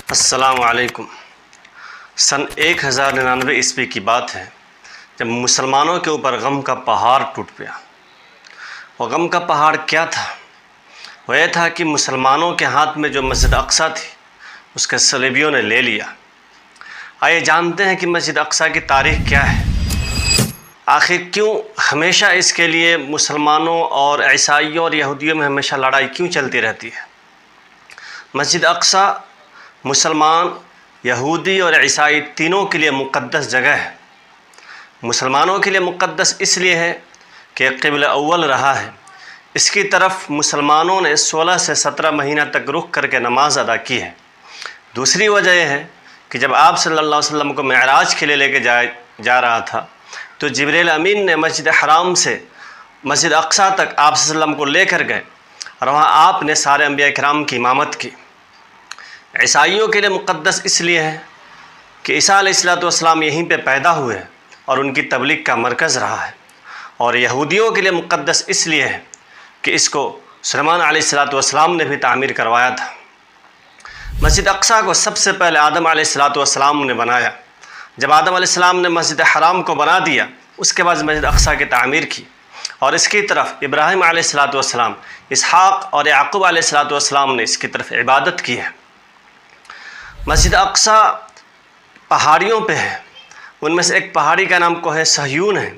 السلام علیکم۔ سن 1099 عیسوی کی بات ہے جب مسلمانوں کے اوپر غم کا پہاڑ ٹوٹ پیا۔ وہ غم کا پہاڑ کیا تھا؟ وہ یہ تھا کہ مسلمانوں کے ہاتھ میں جو مسجد اقصی تھی اس کے صلیبیوں نے لے لیا۔ آئیے جانتے ہیں کہ مسجد اقصی کی تاریخ کیا ہے، آخر کیوں ہمیشہ اس کے لیے مسلمانوں اور عیسائیوں اور یہودیوں میں ہمیشہ لڑائی کیوں چلتی رہتی ہے۔ مسجد اقصی مسلمان، یہودی اور عیسائی تینوں کے لیے مقدس جگہ ہے۔ مسلمانوں کے لیے مقدس اس لیے ہے کہ قبلہ اول رہا ہے، اس کی طرف مسلمانوں نے 16 سے 17 مہینہ تک رخ کر کے نماز ادا کی ہے۔ دوسری وجہ یہ ہے کہ جب آپ صلی اللہ علیہ وسلم کو معراج کے لیے لے کے جا رہا تھا تو جبریل امین نے مسجد حرام سے مسجد اقصی تک آپ صلی اللہ علیہ وسلم کو لے کر گئے اور وہاں آپ نے سارے انبیاء کرام کی امامت کی۔ عیسائیوں کے لیے مقدس اس لیے ہے کہ عیسیٰ علیہ السلام یہیں پہ پیدا ہوئے اور ان کی تبلیغ کا مرکز رہا ہے، اور یہودیوں کے لیے مقدس اس لیے ہے کہ اس کو سلیمان علیہ السلام نے بھی تعمیر کروایا تھا۔ مسجد اقصی کو سب سے پہلے آدم علیہ السلام نے بنایا۔ جب آدم علیہ السلام نے مسجد حرام کو بنا دیا، اس کے بعد مسجد اقصی کی تعمیر کی، اور اس کی طرف ابراہیم علیہ السلام، اسحاق اور یعقوب علیہ السلام نے اس کی طرف عبادت کی ہے۔ مسجد اقصی پہاڑیوں پہ ہے، ان میں سے ایک پہاڑی کا نام کوہ صہیون ہے،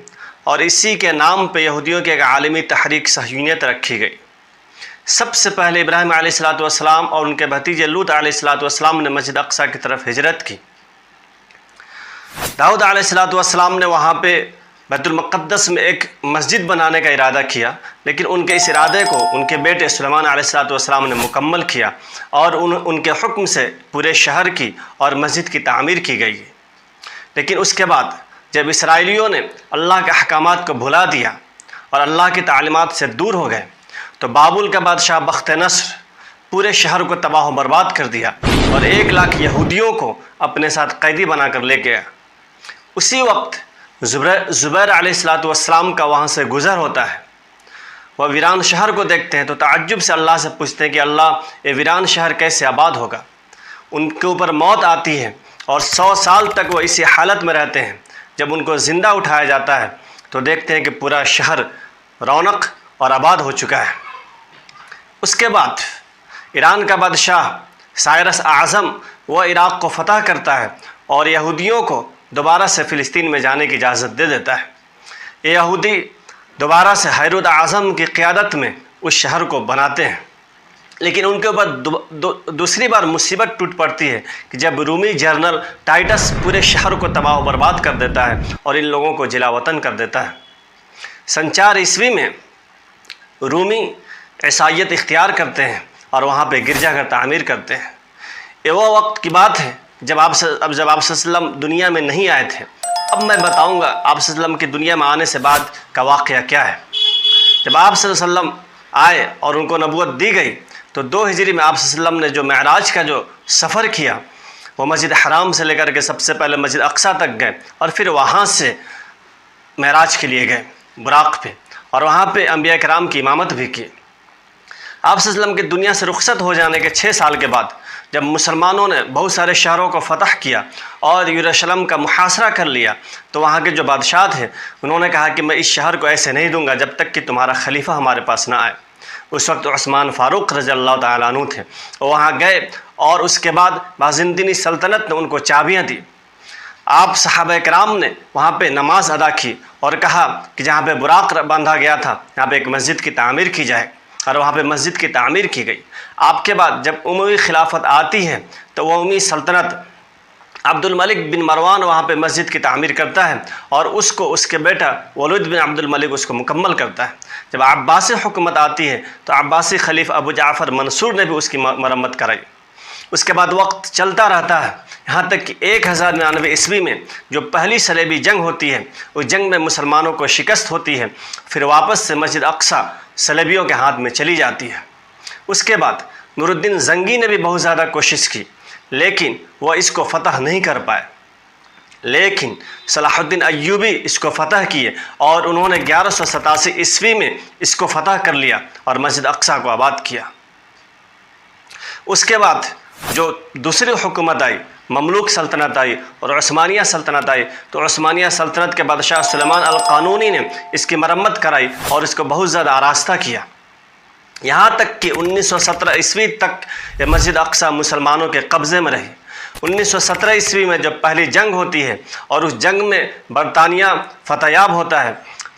اور اسی کے نام پہ یہودیوں کی ایک عالمی تحریک صہیونیت رکھی گئی۔ سب سے پہلے ابراہیم علیہ السلام اور ان کے بھتیجے لوط علیہ السلام نے مسجد اقصی کی طرف ہجرت کی۔ داؤد علیہ السلام نے وہاں پہ بیت المقدس میں ایک مسجد بنانے کا ارادہ کیا، لیکن ان کے اس ارادے کو ان کے بیٹے سلیمان علیہ السلام نے مکمل کیا، اور ان کے حکم سے پورے شہر کی اور مسجد کی تعمیر کی گئی۔ لیکن اس کے بعد جب اسرائیلیوں نے اللہ کے احکامات کو بھلا دیا اور اللہ کی تعلیمات سے دور ہو گئے تو بابل کا بادشاہ بخت نصر پورے شہر کو تباہ و برباد کر دیا اور 1 لاکھ یہودیوں کو اپنے ساتھ قیدی بنا کر لے گیا۔ اسی وقت زبیر علیہ السلام کا وہاں سے گزر ہوتا ہے۔ وہ ویران شہر کو دیکھتے ہیں تو تعجب سے اللہ سے پوچھتے ہیں کہ اللہ، یہ ویران شہر کیسے آباد ہوگا؟ ان کے اوپر موت آتی ہے اور 100 سال تک وہ اسی حالت میں رہتے ہیں۔ جب ان کو زندہ اٹھایا جاتا ہے تو دیکھتے ہیں کہ پورا شہر رونق اور آباد ہو چکا ہے۔ اس کے بعد ایران کا بادشاہ سائرس اعظم وہ عراق کو فتح کرتا ہے اور یہودیوں کو دوبارہ سے فلسطین میں جانے کی اجازت دے دیتا ہے۔ یہ یہودی دوبارہ سے ہیرود اعظم کی قیادت میں اس شہر کو بناتے ہیں، لیکن ان کے اوپر دوسری بار مصیبت ٹوٹ پڑتی ہے کہ جب رومی جنرل ٹائٹس پورے شہر کو تباہ و برباد کر دیتا ہے اور ان لوگوں کو جلا وطن کر دیتا ہے۔ سن 4 عیسوی میں رومی عیسائیت اختیار کرتے ہیں اور وہاں پہ گرجا گھر تعمیر کرتے ہیں۔ یہ وہ وقت کی بات ہے جب آپ صلی اللہ علیہ وسلم دنیا میں نہیں آئے تھے۔ اب میں بتاؤں گا آپ صلی اللہ علیہ وسلم کی دنیا میں آنے سے بعد کا واقعہ کیا ہے۔ جب آپ صلی اللہ علیہ وسلم آئے اور ان کو نبوت دی گئی تو 2 ہجری میں آپ صلی اللہ علیہ وسلم نے جو معراج کا جو سفر کیا وہ مسجد حرام سے لے کر کے سب سے پہلے مسجد اقصی تک گئے، اور پھر وہاں سے معراج کے لیے گئے براق پہ، اور وہاں پہ انبیاء کرام کی امامت بھی کی۔ آپ صلی اللہ علیہ وسلم کی دنیا سے رخصت ہو جانے کے 6 سال کے بعد جب مسلمانوں نے بہت سارے شہروں کو فتح کیا اور یروشلم کا محاصرہ کر لیا تو وہاں کے جو بادشاہ تھے انہوں نے کہا کہ میں اس شہر کو ایسے نہیں دوں گا جب تک کہ تمہارا خلیفہ ہمارے پاس نہ آئے۔ اس وقت عثمان فاروق رضی اللہ تعالیٰ عنہ تھے، وہاں گئے اور اس کے بعد بازنطینی سلطنت نے ان کو چابیاں دی۔ آپ صحابہ کرام نے وہاں پہ نماز ادا کی اور کہا کہ جہاں پہ براق باندھا گیا تھا یہاں پہ ایک مسجد کی تعمیر کی جائے، اور وہاں پہ مسجد کی تعمیر کی گئی۔ آپ کے بعد جب اموی خلافت آتی ہے تو وہ اموی سلطنت عبد الملک بن مروان وہاں پہ مسجد کی تعمیر کرتا ہے، اور اس کو اس کے بیٹا ولید بن عبد الملک اس کو مکمل کرتا ہے۔ جب عباسی حکومت آتی ہے تو عباسی خلیفہ ابو جعفر منصور نے بھی اس کی مرمت کرائی۔ اس کے بعد وقت چلتا رہتا ہے، یہاں تک کہ 1099 عیسوی میں جو پہلی صلیبی جنگ ہوتی ہے اس جنگ میں مسلمانوں کو شکست ہوتی ہے، پھر واپس سے مسجد اقصی صلیبیوں کے ہاتھ میں چلی جاتی ہے۔ اس کے بعد نور الدین زنگی نے بھی بہت زیادہ کوشش کی لیکن وہ اس کو فتح نہیں کر پائے، لیکن صلاح الدین ایوبی اس کو فتح کیے اور انہوں نے 1187 عیسوی میں اس کو فتح کر لیا اور مسجد اقصی کو آباد کیا۔ اس کے بعد جو دوسری حکومت آئی، مملوک سلطنت آئی اور عثمانیہ سلطنت آئی، تو عثمانیہ سلطنت کے بادشاہ سلیمان القانونی نے اس کی مرمت کرائی اور اس کو بہت زیادہ آراستہ کیا، یہاں تک کہ 1917 عیسوی تک یہ مسجد اقصی مسلمانوں کے قبضے میں رہی۔ 1917 عیسوی میں جب پہلی جنگ ہوتی ہے اور اس جنگ میں برطانیہ فتح یاب ہوتا ہے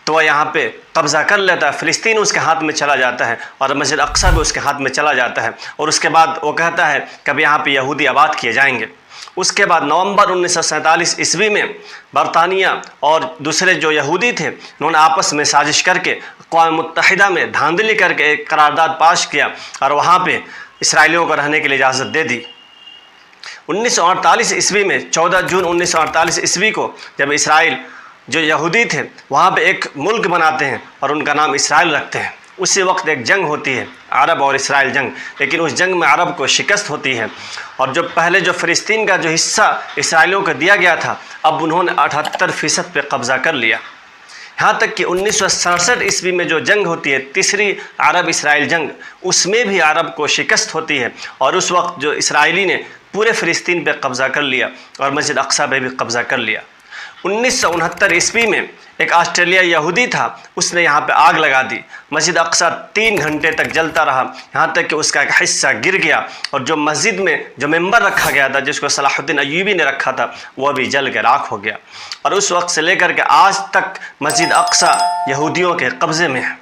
تو وہ یہاں پہ قبضہ کر لیتا ہے، فلسطین اس کے ہاتھ میں چلا جاتا ہے اور مسجد اقصی بھی اس کے ہاتھ میں چلا جاتا ہے، اور اس کے بعد وہ کہتا ہے کہ اب یہاں پہ یہودی آباد کیے جائیں گے۔ اس کے بعد نومبر 1947 عیسوی میں برطانیہ اور دوسرے جو یہودی تھے انہوں نے آپس میں سازش کر کے اقوام متحدہ میں دھاندلی کر کے ایک قرارداد پاس کیا اور وہاں پہ اسرائیلیوں کو رہنے کے لیے اجازت دے دی۔ 1948 عیسوی میں 14 جون 1948 عیسوی کو جب اسرائیل جو یہودی تھے وہاں پہ ایک ملک بناتے ہیں اور ان کا نام اسرائیل رکھتے ہیں، اسی وقت ایک جنگ ہوتی ہے، عرب اور اسرائیل جنگ، لیکن اس جنگ میں عرب کو شکست ہوتی ہے اور جو پہلے جو فلسطین کا جو حصہ اسرائیلیوں کو دیا گیا تھا اب انہوں نے 78% پہ قبضہ کر لیا، یہاں تک کہ 1967 عیسوی میں جو جنگ ہوتی ہے تیسری عرب اسرائیل جنگ، اس میں بھی عرب کو شکست ہوتی ہے اور اس وقت جو اسرائیلی نے پورے فلسطین پہ قبضہ کر لیا اور مسجد اقصی پہ بھی قبضہ کر لیا۔ 1969 عیسوی میں ایک آسٹریلیا یہودی تھا، اس نے یہاں پہ آگ لگا دی، مسجد اقصی 3 گھنٹے تک جلتا رہا، یہاں تک کہ اس کا ایک حصہ گر گیا اور جو مسجد میں جو ممبر رکھا گیا تھا جس کو صلاح الدین ایوبی نے رکھا تھا وہ بھی جل کے راکھ ہو گیا، اور اس وقت سے لے کر کے آج تک مسجد اقصی یہودیوں کے قبضے میں ہے۔